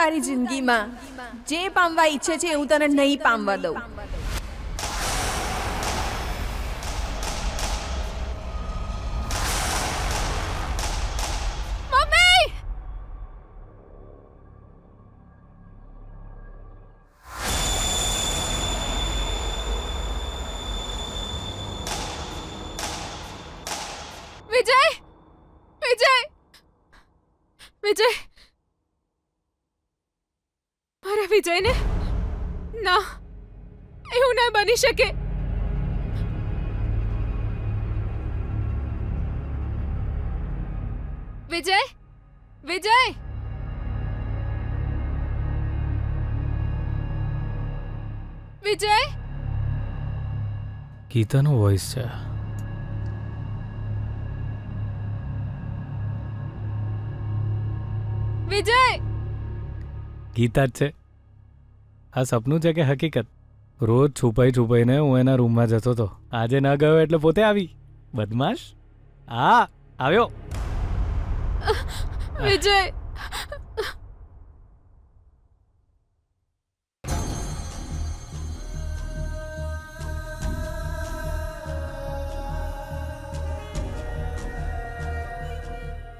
તારી જિંદગીમાં જે પામવા ઈચ્છે છે હું તને નહીં પામવા દઉં. વિજય, વિજય, વિજય, મારા વિજયને ના, એવું ના બની શકે. વિજય, વિજય, વિજય. ગીતાનો વોઇસ છે. વિજય, ગીતા જ છે. આ સપનું છે કે હકીકત? રોજ છુપાઈ છુપાઈને હું એના રૂમમાં જતો હતો. આજે ન ગયો એટલે પોતે આવી. બદમાશ. હા, આવ્યો. વિજય.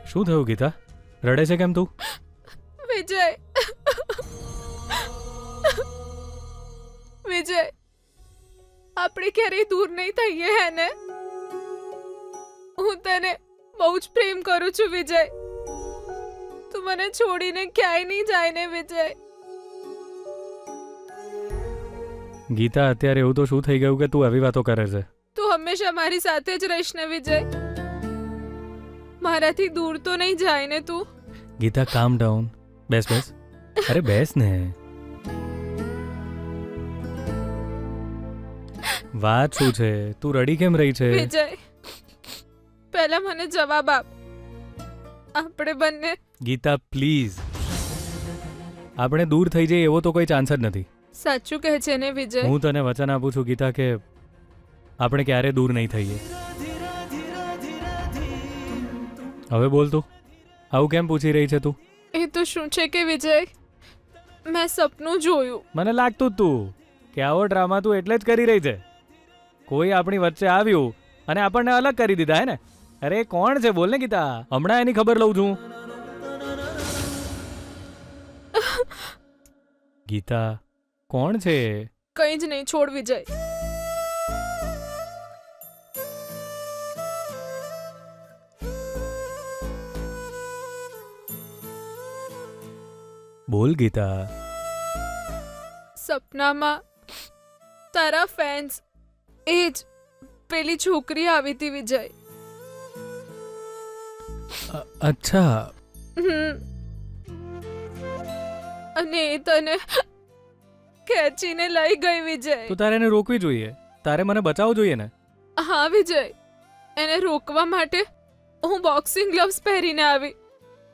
શું થયું ગીતા? રડે છે કેમ તું? વિજય, વિજય, આપણે ક્યારેય દૂર નહીં થઈએ હે ને? હું તને બહુ જ પ્રેમ કરું છું વિજય. તું મને છોડીને ક્યાંય નહીં જાય ને વિજય. ગીતા, અત્યારે એવું તો શું થઈ ગયું કે તું આવી વાતો કરે છે? તું હંમેશા મારી સાથે જ રહીશ ને વિજય? મારાથી દૂર તો નહીં જાય ને તું? ગીતા, કામ ડાઉન. બેસ બેસ. અરે બેસ ને. વાત શું છે? તું રડી કેમ રહી છે? વિજય, પહેલા મને જવાબ આપ. આપણે બંને. ગીતા પ્લીઝ, આપણે દૂર થઈ જઈએ એવો તો કોઈ ચાન્સ જ નથી. સાચું કહે છે ને વિજય? હું તને વચન આપું છું ગીતા કે આપણે ક્યારે દૂર નહીં થઈએ. હવે બોલ તું, આવું કેમ પૂછી રહી છે તું? એ તો શું છે કે વિજય, મેં સપનું જોયું. મને લાગતું જ તું કે આવો ડ્રામા તું એટલે જ કરી રહી છે. કોઈ આપણી વચ્ચે આવ્યું અને આપણને અલગ કરી દીધા હે ને? અરે કોણ છે બોલ ને ગીતા, હમણાં એની ખબર લઉં છું. ગીતા, કોણ છે? કંઈ જ નહીં, છોડ વિજય. બોલ ગીતા. સપનામાં તારા ફેન્સ, એ જ પેલી છોકરી આવી હતી વિજય. અચ્છા. અને એ તને ખેંચીને લઈ ગઈ વિજય. તો તારે એને રોકવી જોઈએ, તારે મને બચાવવું જોઈએ ને? હા વિજય, એને રોકવા માટે હું બોક્સિંગ ગ્લવ્સ પહેરીને આવી,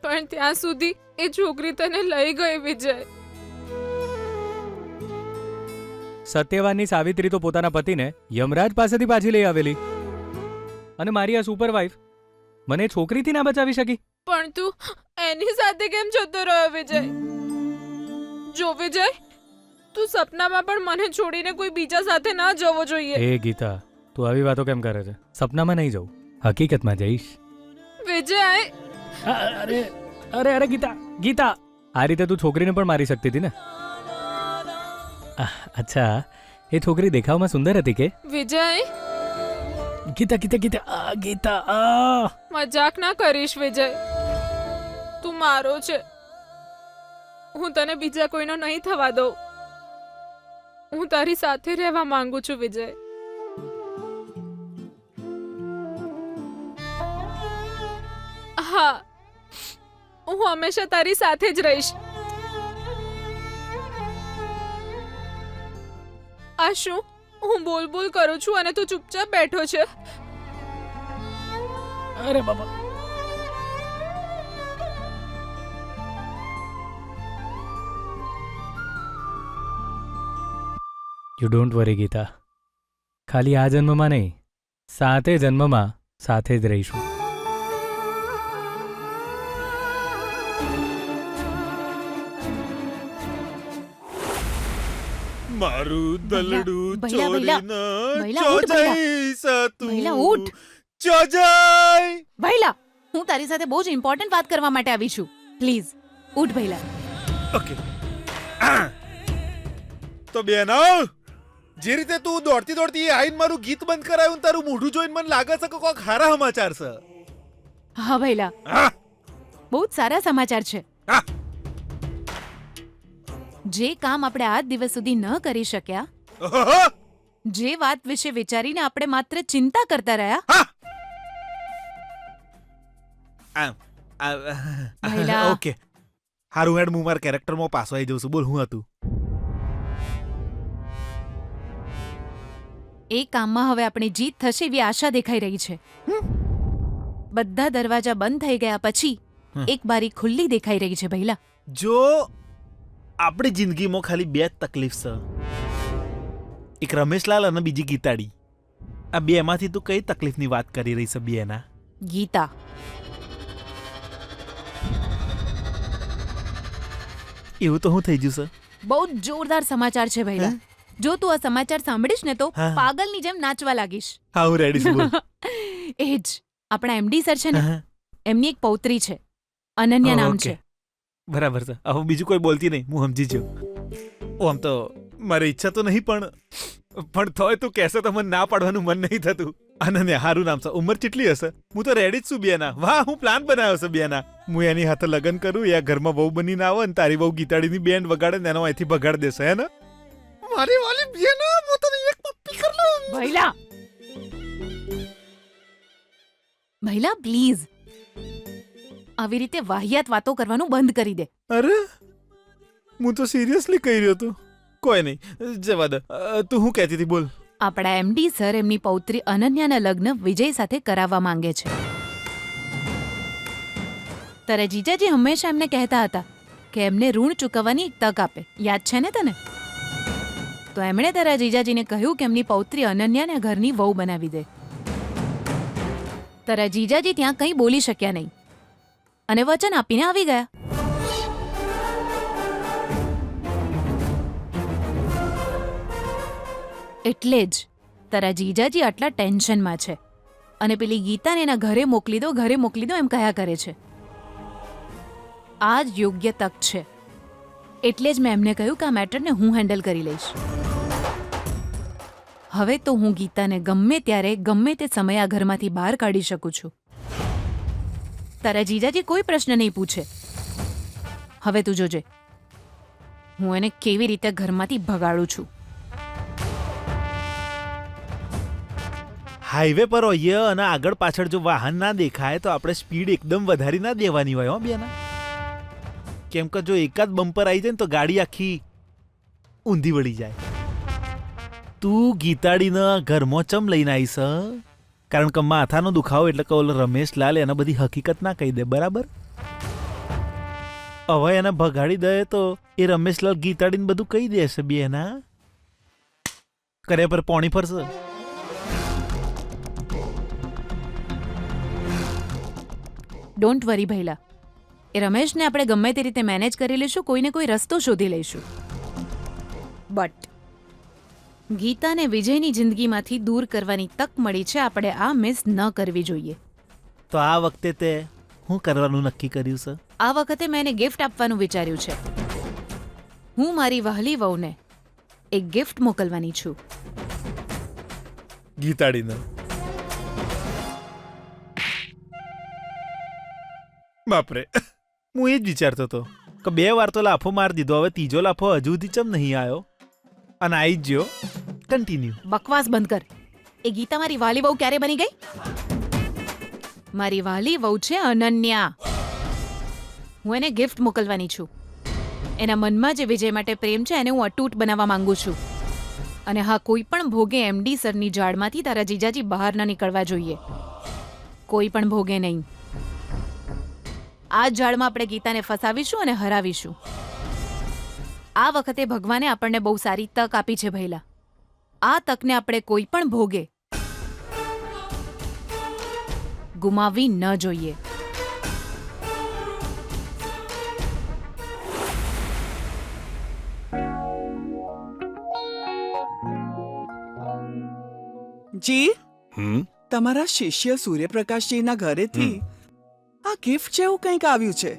પણ ત્યાં સુધી એ છોકરી તને લઈ ગઈ વિજય. સત્યવાનની સાવિત્રી તો પોતાના પતિને યમરાજ પાસેથી પાછી લઈ આવેલી, અને મારી આ સુપરવાઇફ મને છોકરીથી ના બચાવી શકી. પણ તું એની સાથે કેમ જતો રહ્યો વિજય? જો વિજય, તું સપનામાં પણ મને છોડીને કોઈ બીજા સાથે ના જવો જોઈએ. એ ગીતા, તું આવી વાતો કેમ કરે છે? સપનામાં નહીં જવું, હકીકતમાં જઈશ. વિજય, અરે અરે અરે ગીતા, ગીતા, આ રીતે તું છોકરીને પણ મારી શકતી હતી ને? અચ્છા, એ છોકરી દેખાવમાં સુંદર હતી કે? વિજય, ગીતા ગીતા ગીતા ગીતા, મજાક ના કરીશ વિજય. તું મારો છે, હું તને બીજા કોઈનો નહીં થવા દઉં. હું તારી સાથે રહેવા માંગુ છું વિજય. હા, હું હંમેશા તારી સાથે જ રહીશ. આ શું, હું બોલ બોલ કરું છું અને તું ચૂપચાપ બેઠો છે? અરે બાબા. યુ ડોન્ટ વરી ગીતા, ખાલી આ જન્મમાં નહીં, 7 જન્મમાં સાથે જ રહીશું. મારું દલડું ભૈલા, ભૈલા, ચોરીને ભૈલા, ઉઠ, ભૈલા. ચોજાઈશ તું. ભૈલા, ઉઠ. ચોજાઈ. ભૈલા, હું તારી સાથે બહુ જ ઇમ્પોર્ટન્ટ વાત કરવા માટે આવી છું. પ્લીઝ ઉઠ ભૈલા. ઓકે. તો બેન, જે રીતે તું દોડતી દોડતી આઈને મારું ગીત બંધ કરાયું ને તારું મોઢું જોઈને મને લાગે છે કે કોઈક હારા સમાચાર છે. હા ભૈલા, હા, બહુ જ સારા સમાચાર છે. હા. જે કામ આપણે આજ દિવસ સુધી ન કરી શક્યા, ઓહોહો. જે વાત વિશે વિચારીને આપણે માત્ર ચિંતા કરતા રહ્યા, હા. ભૈલા. ઓકે, હારું હેડ, હું મારા કેરેક્ટરમાં પાછો આવી જઉં છું. બોલ, હું હતું? એ કામમાં હવે આપણી જીત થશે એવી આશા દેખાઈ રહી છે. બધા દરવાજા બંધ થઈ ગયા પછી એક બારી ખુલ્લી દેખાઈ રહી છે ભૈલા. જો આપણી જિંદગીમાં ખાલી બે જ તકલીફ છે, એક રમેશલાલ અને બીજી ગીતાડી. આ બે માંથી તું કઈ તકલીફની વાત કરી રહી છે? બેના ગીતા. એવું તો હું થઈ ગયું છે. બહુ જ જોરદાર સમાચાર છે ભૈલા. જો તું આ સમાચાર સાંભળીશ ને તો હા. પાગલની જેમ નાચવા લાગીશ. હા, હું રેડી છું. બોલ. એ જ આપણા એમડી સર છે ને, હા, એમની એક પૌત્રી છે, અનન્યા નામ ઓકે. છે. બરાબર છે. હવે બીજું કોઈ બોલતી નહીં, હું સમજી ગયો. ઓ, આમ તો મારી ઈચ્છા તો નહીં, પણ તોય તું કહેશે તો મને ના પાડવાનું મન નહીં થતું. અનન્યા, હારું નામ છે. ઉંમર કેટલી હશે? હું તો રેડી જ છું બેના. વાહ, હું પ્લાન બનાવ્યો છે બેના. હું એની હાથે લગ્ન કરું, એ ઘરમાં બહુ બનીને આવે ને તારી બહુ ગીતાડીની બેન્ડ વગાડે ને એનો અહીંથી બગાડ દેશે, હે ને? મારી વાલી બેના, હું તને એક પપ્પી કર લઉં. ભૈલા, ભૈલા પ્લીઝ આવી રીતે વાહિયાત વાતો કરવાનું બંધ કરી દે. અરે, હું તો સિરિયસલી કહી રહ્યો હતો. કોઈ નહીં, જવા દે. તું શું કહેતી હતી? બોલ. આપણા એમડી સર એમની પૌત્રી અનન્યાના લગ્ન વિજય સાથે કરાવવા માંગે છે. તારા જીજાજી હંમેશા એમને કહેતા હતા કે એમને ઋણ ચૂકવવાની એક તક આપે. યાદ છે ને તને? તો એમણે તારા જીજાજીને કહ્યું કે એમની પૌત્રી અનન્યાને ઘરની વહુ બનાવી દે. તારા જીજાજી ત્યાં કંઈ બોલી શક્યા નહીં અને વચન આપીને આવી ગયા. એટલે જ તારા જીજાજી આટલા ટેન્શનમાં છે અને પેલી ગીતાને એના ઘરે મોકલી દો, ઘરે મોકલી દો એમ કહ્યા કરે છે. આ જ યોગ્ય તક છે. એટલે જ મેં એમને કહ્યું કે આ મેટરને હું હેન્ડલ કરી લઈશ. હવે તો હું ગીતાને ગમે ત્યારે ગમે તે સમયે આ ઘરમાંથી બહાર કાઢી શકું છું. તારા જીજાજી કોઈ પ્રશ્ન નહીં પૂછે. હવે તું જોજે હું એને કેવી રીતે ઘરમાંથી ભગાડું છું. હાઈવે પર હોઈએ અને આગળ પાછળ જો વાહન ના દેખાય તો આપણે સ્પીડ એકદમ વધારી ના દેવાની હોય. હો બેના, કેમ કે જો એકાદ બમ્પર આવી જાય ને તો ગાડી આખી ઊંધી વળી જાય. તું ગીતાડીને ઘરમાં ચમ લઈને આવીશ? કારણ કે માથાનો દુખાવો એટલે કે ઓલો રમેશલાલ એને બધી હકીકત ના કહી દે, બરાબર? હવે એને ભગાડી દે તો એ રમેશલાલ ગીતાડીને બધું કહી દેશે. બેના કર્યા પર પોણી ફરશે. ડોન્ટ વરી ભૈલા, એ રમેશને આપણે ગમે તે રીતે મેનેજ કરી લઈશું, કોઈને કોઈ રસ્તો શોધી લઈશું. બટ ગીતાને વિજયની જિંદગીમાંથી દૂર કરવાની તક મળી છે, આપણે આ મિસ ન કરવી જોઈએ. તો આ વખતે તે શું કરવાનું નક્કી કર્યું છે? આ વખતે મેં એને ગિફ્ટ આપવાનું વિચાર્યું છે. હું મારી વહાલી વહુને એક ગિફ્ટ મોકલવાની છું. ગીતાડીને? બાપરે, હું એ જ વિચારતો હતો કે 2 વાર તો લાફો મારી દીધો, હવે ત્રીજો લાફો હજુ સુધી ચમ નહીં આવ્યો? અને આવી જ ગયો. કન્ટિન્યુ. બકવાસ બંધ કર. એ ગીતા મારી વાલી વહુ ક્યારે બની ગઈ? મારી વાલી વહુ છે અનન્યા. હું એને ગિફ્ટ મોકલવાની છું. એના મનમાં જે વિજય માટે પ્રેમ છે એને હું અતૂટ બનાવવા માંગુ છું. અને હા, કોઈ પણ ભોગે એમડી સરની જાળમાંથી તારા જીજાજી બહાર ન નીકળવા જોઈએ. કોઈ પણ ભોગે નહીં. આ જાળમાં આપણે ગીતાને ફસાવીશું અને હરાવીશું. આ વખતે ભગવાને આપણને બહુ સારી તક આપી છે ભૈલા. આ તકને આપણે કોઈ પણ ભોગે ગુમાવવી ન જોઈએ. જી હમ તમારા શિષ્ય સૂર્યપ્રકાશજીના ઘરેથી આ ગિફ્ટ જેવું કંઈક આવ્યું છે.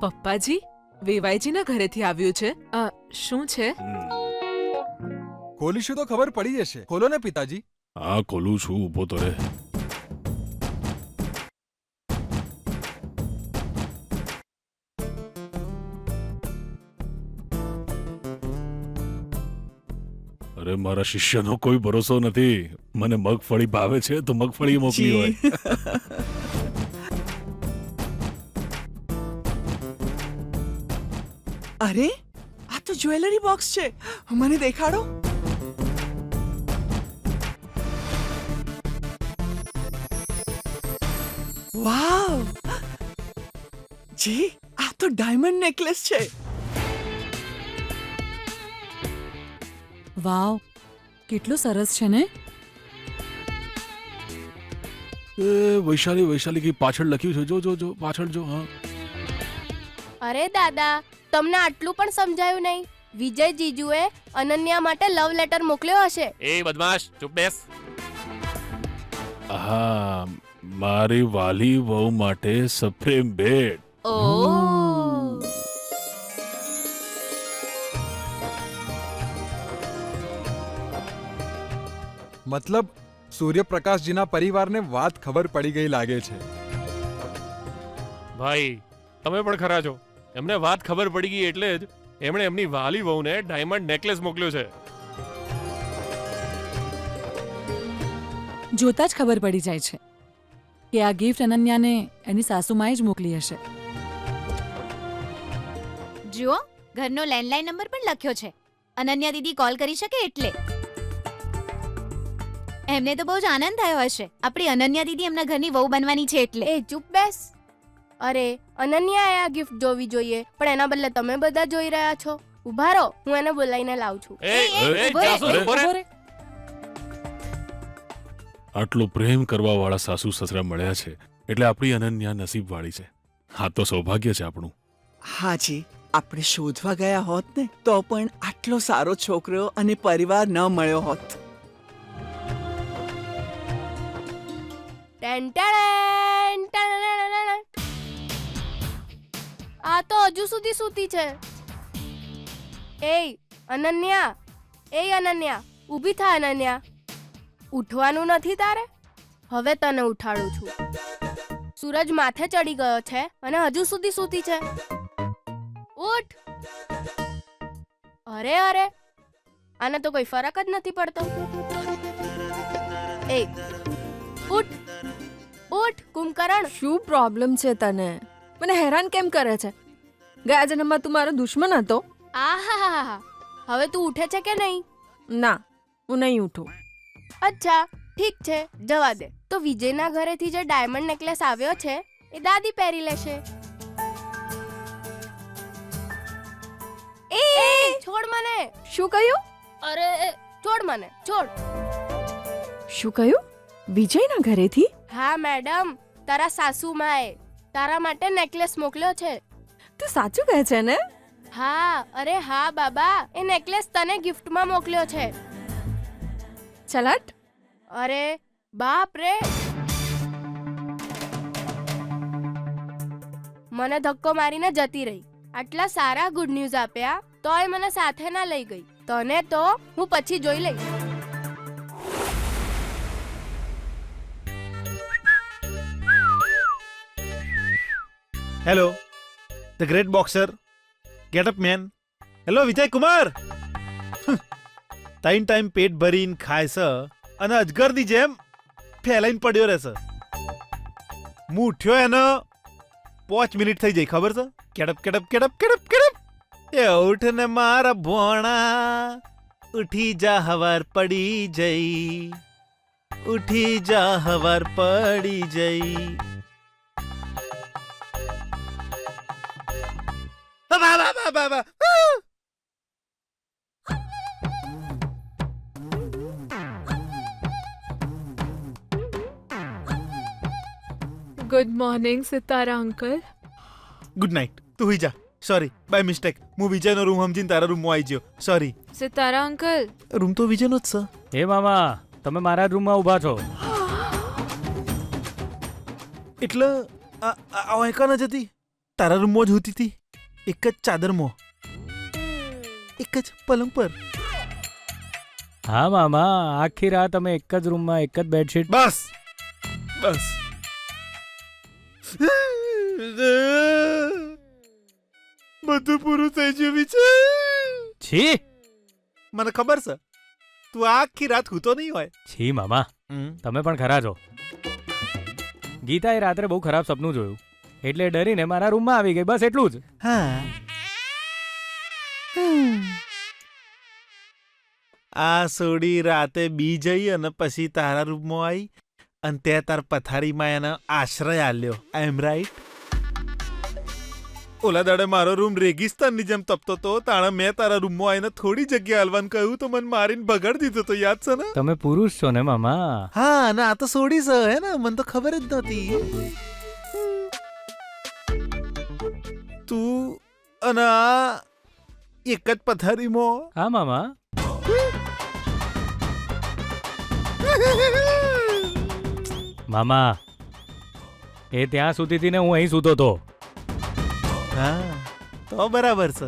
પપ્પાજી વેવાઈજીના ઘરેથી આવ્યું છે. શું છે? ખોલીશું તો ખબર પડી જશે. ખોલો ને પિતાજી. હા ખોલું છું, ઊભો તો રે. અરે મારા શિષ્યનો કોઈ ભરોસો નથી. મને મગફળી ભાવે છે તો મગફળી મોકલી હોય. જી અરે આ તો જ્વેલરી બોક્સ છે. મને દેખાડો. વાવ જી આ તો ડાયમંડ નેકલેસ છે. વાવ કેટલું સરસ છે ને. એ વૈશાલી વૈશાલી કી પાછળ લખ્યું છે, જો જો જો પાછળ જો. હા અરે દાદા, તમને આટલું પણ સમજાયું નહીં. વિજય જીજુએ અનન્યા માટે લવ લેટર મોકલ્યો હશે. એ બદમાશ ચૂપ બેસ. હા, મારી વાલી વહુ માટે સપ્રેમ ભેટ. મતલબ સૂર્યપ્રકાશજીના પરિવારને વાત ખબર પડી ગઈ લાગે છે. ભાઈ તમે પણ ખરા છો. એમને વાત ખબર પડી ગઈ એટલે જ એમણે એમની વાલી વહુને ડાયમંડ નેકલેસ મોકલ્યો છે. જોતા જ ખબર પડી જાય છે કે આ ગિફ્ટ અનન્યાને એની સાસુમાએ જ મોકલી હશે. જુઓ, ઘરનો લેન્ડલાઇન નંબર પણ લખ્યો છે. અનન્યા દીદી કોલ કરી શકે એટલે. એમને તો બહુ જ આનંદ થયો હશે. આપણી અનન્યા દીદી એમના ઘરની વહુ બનવાની છે એટલે. એ ચૂપ બેસ. અરે અનન્યાએ આ ગિફ્ટ જોવી જોઈએ, પણ એના બદલે તમે બધા જોઈ રહ્યા છો. ઉભા રહો, હું એને બોલાવીને લાવું છું. એ ઉભો રહે, જાસૂસ ઉભો રહે. આટલો પ્રેમ કરવા વાળા સાસુ સસરા મળ્યા છે એટલે આપણી અનન્યા નસીબ વાળી છે. હા તો સૌભાગ્ય છે આપણું. હાજી, આપણે શોધવા ગયા હોત ને તો પણ આટલો સારો છોકરો અને પરિવાર ન મળ્યો હોત. Ten ten ten ten ten. આ તો હજુ સુધી સૂતી છે. અનન્યા, અનન્યા, ઊભી થા અનન્યા. ઉઠવાનું નથી તારે? હવે તને ઉઠાડું છું. સૂરજ માથે ચડી ગયો છે અને હજુ સુધી સૂતી છે. ઉઠ. અરે અરે, આને તો કોઈ ફરક જ નથી પડતો. ઉઠ ઉઠ કુંભકરણ. શું પ્રોબ્લેમ છે તને? મને હેરાન કેમ કરે છે? ગયા જન્મમાં તું મારો દુશ્મન હતો. આહાહાહા. હવે તું ઉઠે છે કે નહીં? ના, હું નહીં ઉઠું. અચ્છા ઠીક છે, જવા દે. તો વિજયના ઘરેથી જે ડાયમંડ નેકલેસ આવ્યો છે એ દાદી પહેરી લેશે. એ છોડ મને. શું કહ્યું? અરે છોડ મને, છોડ. શું કહ્યું? વિજયના ઘરેથી? હા મેડમ, તારા સાસુમાએ તારા માટે નેકલેસ મોકલ્યો છે. તું સાચું કહે છે ને? હા, અરે હા બાબા, એ નેકલેસ તને ગિફ્ટમાં મોકલ્યો છે. ચલાટ. અરે બાપ રે, મને ધક્કો મારીને જતી રહી. આટલા સારા ગુડ ન્યૂઝ આપ્યા તોય મને સાથે ના લઈ ગઈ. તને તો હું પછી જોઈ લઈશ. Hello the great boxer, get up man. Hello Vijay Kumar. ત્રણ ટાઈમ પેટ ભરીને ખાય છે અને અજગરની જેમ ફેલાઈને પડ્યો રહેશે. હું ઉઠ્યો એને 5 મિનિટ થઈ જાય, ખબર છે? કેડપ કેડપ કેડપ કેડપ કેડપ. એ ઉઠ ને મારા ભોણા, ઉઠી જા હવાર પડી જઈ, ઉઠી જા હવાર પડી જઈ. Good morning Sitara uncle. Good night. તું હુઈ જા. સોરી, બાય મિસ્ટેક હું વિજયનો રૂમ સમજીને તારા રૂમમાં આવી ગયો. સોરી. સિતારા અંકલ, રૂમ તો વિજયનો જ છે. એ મામા, તમે મારા જ રૂમમાં ઊભા છો. એટલે આ ન જતી તારા રૂમમાં જ હોતી હતી, એક જ ચાદરમાં, એક જ પલંગ પર. હા મામા, આખી રાત અમે એક જ રૂમમાં એક જ બેડશીટ. બસ બસ. બધું પૂરું થઈ ગયું છે. છી, મને ખબર છે તું આખી રાત હૂતો નહીં હોય. છી મામા, તમે પણ ખરા છો. ગીતાએ રાત્રે બહુ ખરાબ સપનું જોયું એટલે ડરીને મારા રૂમમાં આવી ગઈ, બસ એટલું જ. હા, આ સોડી રાતે બી જઈ અને પછી તારા રૂમમાં આવી અને તે તાર પથારીમાં એનો આશ્રય આલ્યો. આઈ એમ રાઈટ? ઓલા દાડે મારો રૂમ રેગિસ્તાનની જેમ તપતો તો, તાણે મેં તારા રૂમમાં આવીને થોડી જગ્યા હાલવાનું કહ્યું તો મને મારીને બગાડી દીધો તો, યાદ છે ને? તમે પુરુષ છો ને મામા? હા, અને આ તો સોડી છે હે ને, મને તો ખબર જ નહોતી. તું અને આ એક જ પથારીમાં? હા મામા. મામા, એ ત્યાં સૂતી હતી ને હું અહીં સૂતો હતો. હા, તો બરાબર છે.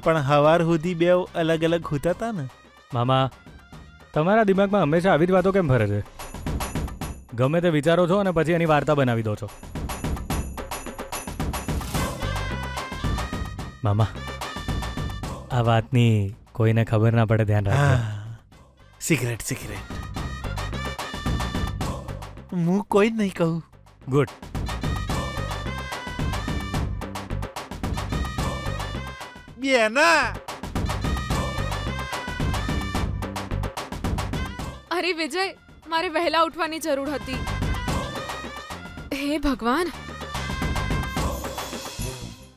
પણ હવાર સુધી બે અલગ અલગ હોતા હતા ને. મામા, તમારા દિમાગમાં હંમેશા આવી જ વાતો કેમ ફરે છે? ગમે તે વિચારો છો અને પછી એની વાર્તા બનાવી દો છો. મામા, આ વાતની કોઈને ખબર ના પડે, ધ્યાન રાખજો. સિગરેટ સિગરેટ હું કોઈ જ નહીં કહું. ગુડ. બેના, અરે વિજય, મારે વહેલા ઉઠવાની જરૂર હતી. હે ભગવાન.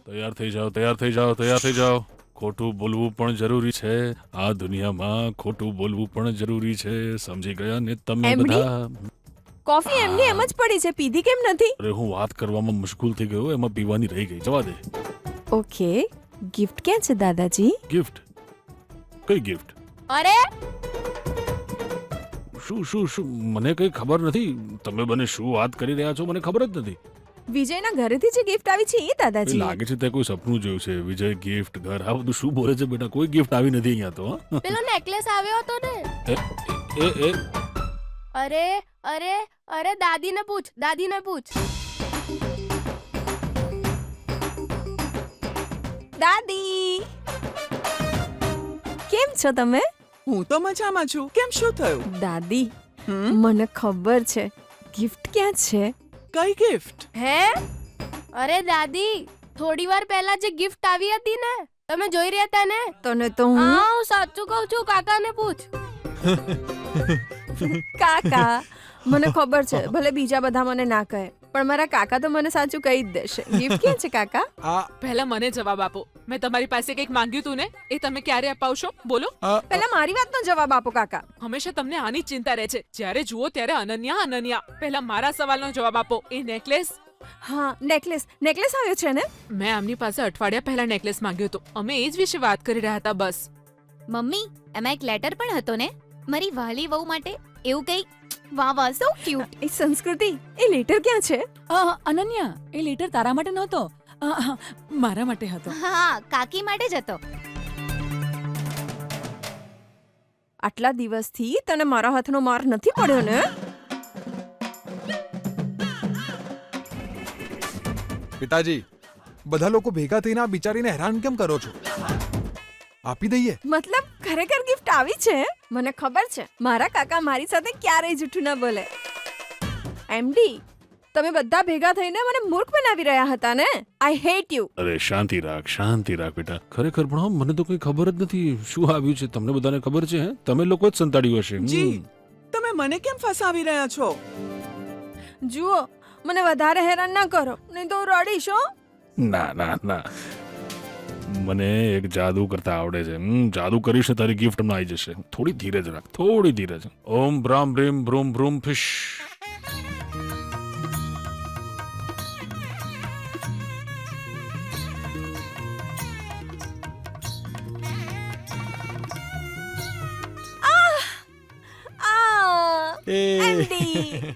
તૈયાર થઈ જાઓ, તૈયાર થઈ જાઓ, તૈયાર થઈ જાઓ. ખોટું બોલવું પણ જરૂરી છે. આ દુનિયામાં ખોટું બોલવું પણ જરૂરી છે. સમજી ગયા ને તમે બધા? કોફી એમની એમ જ પડી છે, પીધી કેમ નથી? અરે હું વાત કરવામાં મશગુલ થઈ ગયો, એમાં પીવાની રહી ગઈ. જવા દે. ઓકે, ગિફ્ટ ક્યાં છે દાદાજી? ગિફ્ટ? કઈ ગિફ્ટ? અરે શું શું શું? મને કઈ ખબર નથી. તમે બને શું વાત કરી રહ્યા છો મને ખબર જ નથી. વિજયના ઘરેથી જે ગિફ્ટ આવી છે એ દાદાજી. લાગે છે તે કોઈ સપનું જોયું છે. વિજય ગિફ્ટ, ઘર, આ બધું શું બોલે છે બેટા? કોઈ ગિફ્ટ આવી નથી અહીંયા તો. પેલો નેકલેસ આવ્યો હતો ને. એ અરે અરે અરે, દાદીને પૂછ, દાદીને પૂછ. દાદી, કેમ છો તમે? હું તો મજામાં છું. કેમ, શું થયું? દાદી, મને ખબર છે. ગિફ્ટ ક્યાં છે? કઈ ગિફ્ટ? હે? અરે દાદી, થોડી વાર પહેલા જે ગિફ્ટ આવી હતી ને, તમે જોઈ રહ્યા હતા ને? તને તો હું સાચું કહું છું, કાકાને પૂછ. કાકા, મને ખબર છે, ભલે બીજા બધા મને ના કહે, પણ મારા કાકા તો મને સાચું કહી જ દેશે. ગિફ્ટ ક્યાં છે કાકા? પહેલા મને જવાબ આપો. મેં તમારી પાસે કંઈક માંગ્યું તું ને, એ તમે ક્યારે અપાવશો? બોલો. પહેલા મારી વાતનો જવાબ આપો કાકા. હંમેશા તમને આની જ ચિંતા રહે છે. જ્યારે જુઓ ત્યારે અનન્યા અનન્યા. પહેલા મારા સવાલનો જવાબ આપો. એ નેકલેસ? હા, નેકલેસ. નેકલેસ આવ્યો છે ને? મેં આમની પાસે અઠવાડિયા પહેલા નેકલેસ માંગ્યો હતો. અમે એ જ વિશે વાત કરી રહ્યા હતા. બસ. મમ્મી, એમાં એક લેટર પણ હતો ને મારી વાલી વહુ માટે, એવું કઈ. વાહ વાહ, સો ક્યુટ. એ સંસ્કૃતિ, એ લેટર ક્યાં છે? અનન્યા, એ લેટર તારા માટે નહોતો, મારા માટે હતો. હા, કાકી માટે જ હતો. આટલા દિવસથી તને મારા હાથનો માર નથી પડ્યો ને? પિતાજી, બધા લોકો ભેગા થઈને આ બિચારીને હેરાન કેમ કરો છો? આપી દઈએ. મતલબ ખરેખર ગિફ્ટ આવી છે? મને ખબર છે મારા કાકા મારી સાથે ક્યારેય જૂઠું ના બોલે. એમડી, તમે બધા ભેગા થઈને મને મૂર્ખ બનાવી રહ્યા હતા ને? I hate you. અરે શાંતિ રાખ બેટા. ખરેખર પણ મને તો કઈ ખબર જ નથી શું આવ્યું છે. તમને બધાને ખબર છે? હે, તમે લોકો જ સંતાડ્યું હશે. જી, તમે મને કેમ ફસાવી રહ્યા છો? જુઓ, મને વધારે હેરાન ના કરો, નહીં તો હું રડીશ. ના ના ના, મને એક જાદુ કરતા આવડે છે. જાદુ કરીશ ને તારી ગિફ્ટ માં આવી જશે. થોડી ધીરજ રાખ, થોડી ધીરજ. ઓમ બ્રામ બ્રીમ બ્રૂમ બ્રૂમ ફિશ. એમડી